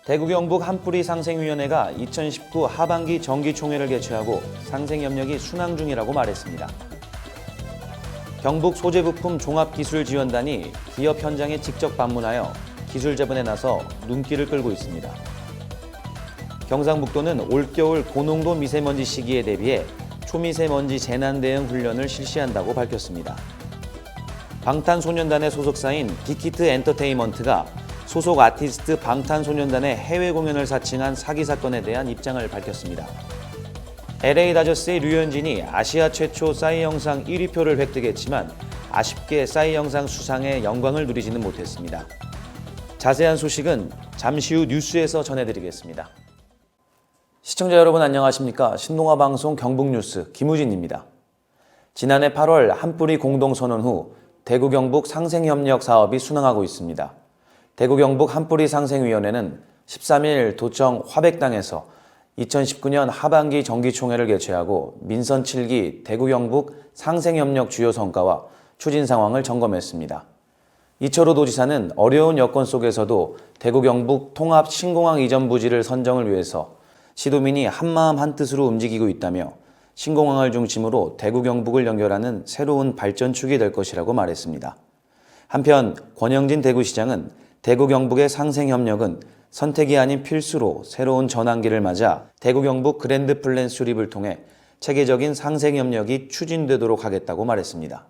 대구 경북 한뿌리 상생위원회가 2019 하반기 정기총회를 개최하고 상생협력이 순항 중이라고 말했습니다. 경북 소재부품 종합기술지원단이 기업 현장에 직접 방문하여 기술 제분에 나서 눈길을 끌고 있습니다. 경상북도는 올겨울 고농도 미세먼지 시기에 대비해 초미세먼지 재난 대응 훈련을 실시한다고 밝혔습니다. 방탄소년단의 소속사인 빅히트 엔터테인먼트가 소속 아티스트 방탄소년단의 해외 공연을 사칭한 사기 사건에 대한 입장을 밝혔습니다. LA 다저스의 류현진이 아시아 최초 싸이 영상 1위표를 획득했지만 아쉽게 싸이 영상 수상의 영광을 누리지는 못했습니다. 자세한 소식은 잠시 후 뉴스에서 전해드리겠습니다. 시청자 여러분 안녕하십니까? 신동아방송 경북뉴스 김우진입니다. 지난해 8월 한뿌리 공동선언 후 대구 경북 상생협력 사업이 순항하고 있습니다. 대구 경북 한뿌리 상생위원회는 13일 도청 화백당에서 2019년 하반기 정기총회를 개최하고 민선 7기 대구 경북 상생협력 주요 성과와 추진 상황을 점검했습니다. 이철호 도지사는 어려운 여건 속에서도 대구 경북 통합 신공항 이전 부지를 선정을 위해서 시도민이 한마음 한뜻으로 움직이고 있다며 신공항을 중심으로 대구 경북을 연결하는 새로운 발전축이 될 것이라고 말했습니다. 한편 권영진 대구시장은 대구 경북의 상생협력은 선택이 아닌 필수로 새로운 전환기를 맞아 대구 경북 그랜드 플랜 수립을 통해 체계적인 상생협력이 추진되도록 하겠다고 말했습니다.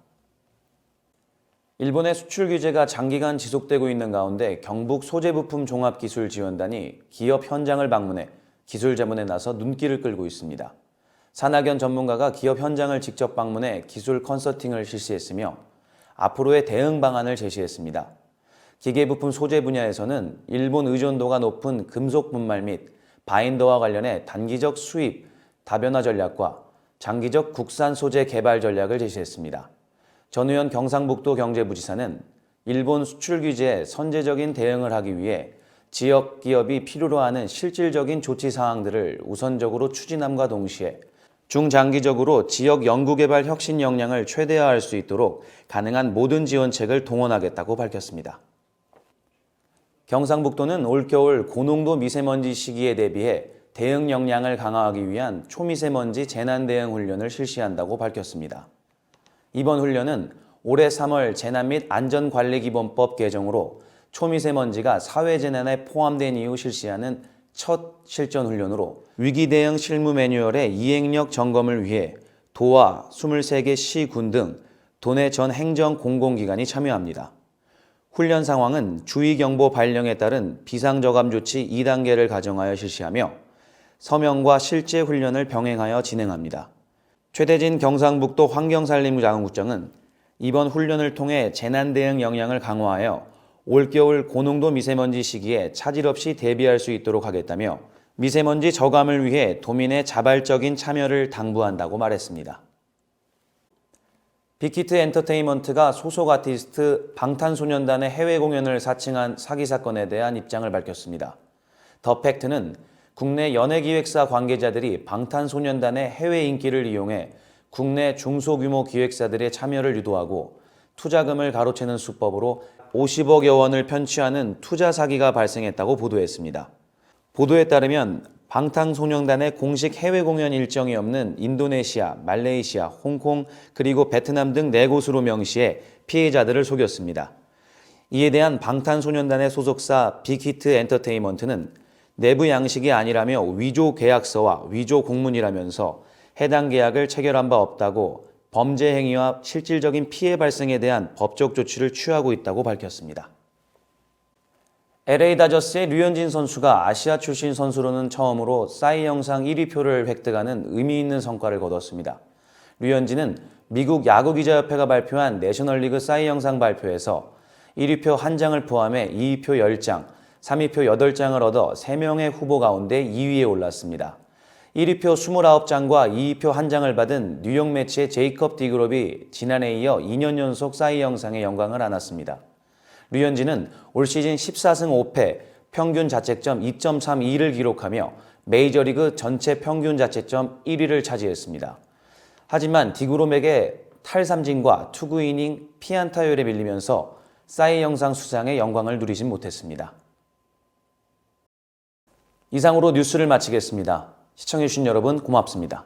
일본의 수출 규제가 장기간 지속되고 있는 가운데 경북 소재부품 종합기술지원단이 기업 현장을 방문해 기술 제문에 나서 눈길을 끌고 있습니다. 산학연 전문가가 기업 현장을 직접 방문해 기술 컨설팅을 실시했으며 앞으로의 대응 방안을 제시했습니다. 기계부품 소재 분야에서는 일본 의존도가 높은 금속 분말 및 바인더와 관련해 단기적 수입, 다변화 전략과 장기적 국산 소재 개발 전략을 제시했습니다. 전우현 경상북도 경제부지사는 일본 수출 규제에 선제적인 대응을 하기 위해 지역 기업이 필요로 하는 실질적인 조치 사항들을 우선적으로 추진함과 동시에 중장기적으로 지역 연구개발 혁신 역량을 최대화할 수 있도록 가능한 모든 지원책을 동원하겠다고 밝혔습니다. 경상북도는 올겨울 고농도 미세먼지 시기에 대비해 대응 역량을 강화하기 위한 초미세먼지 재난 대응 훈련을 실시한다고 밝혔습니다. 이번 훈련은 올해 3월 재난 및 안전관리기본법 개정으로 초미세먼지가 사회재난에 포함된 이후 실시하는 첫 실전 훈련으로 위기 대응 실무 매뉴얼의 이행력 점검을 위해 도와 23개 시, 군 등 도내 전 행정 공공기관이 참여합니다. 훈련 상황은 주의경보 발령에 따른 비상저감 조치 2단계를 가정하여 실시하며 서명과 실제 훈련을 병행하여 진행합니다. 최대진 경상북도 환경산림장군국장은 이번 훈련을 통해 재난 대응 역량을 강화하여 올겨울 고농도 미세먼지 시기에 차질 없이 대비할 수 있도록 하겠다며 미세먼지 저감을 위해 도민의 자발적인 참여를 당부한다고 말했습니다. 빅히트 엔터테인먼트가 소속 아티스트 방탄소년단의 해외 공연을 사칭한 사기 사건에 대한 입장을 밝혔습니다. 더 팩트는 국내 연예기획사 관계자들이 방탄소년단의 해외 인기를 이용해 국내 중소규모 기획사들의 참여를 유도하고 투자금을 가로채는 수법으로 50억여 원을 편취하는 투자 사기가 발생했다고 보도했습니다. 보도에 따르면 방탄소년단의 공식 해외 공연 일정이 없는 인도네시아, 말레이시아, 홍콩, 그리고 베트남 등 4곳으로 명시해 피해자들을 속였습니다. 이에 대한 방탄소년단의 소속사 빅히트 엔터테인먼트는 내부 양식이 아니라며 위조 계약서와 위조 공문이라면서 해당 계약을 체결한 바 없다고 범죄 행위와 실질적인 피해 발생에 대한 법적 조치를 취하고 있다고 밝혔습니다. LA 다저스의 류현진 선수가 아시아 출신 선수로는 처음으로 싸이 영상 1위표를 획득하는 의미 있는 성과를 거뒀습니다. 류현진은 미국 야구기자협회가 발표한 내셔널리그 싸이 영상 발표에서 1위표 1장을 포함해 2위표 10장, 3위표 8장을 얻어 3명의 후보 가운데 2위에 올랐습니다. 1위표 29장과 2위표 1장을 받은 뉴욕 매치의 제이컵 디그롭이 지난해에 이어 2년 연속 싸이 영상의 영광을 안았습니다. 류현진은 올 시즌 14승 5패, 평균 자책점 2.32를 기록하며 메이저리그 전체 평균 자책점 1위를 차지했습니다. 하지만 디그롬에게 탈삼진과 투구 이닝 피안타율에 밀리면서 싸이 영상 수상의 영광을 누리진 못했습니다. 이상으로 뉴스를 마치겠습니다. 시청해주신 여러분 고맙습니다.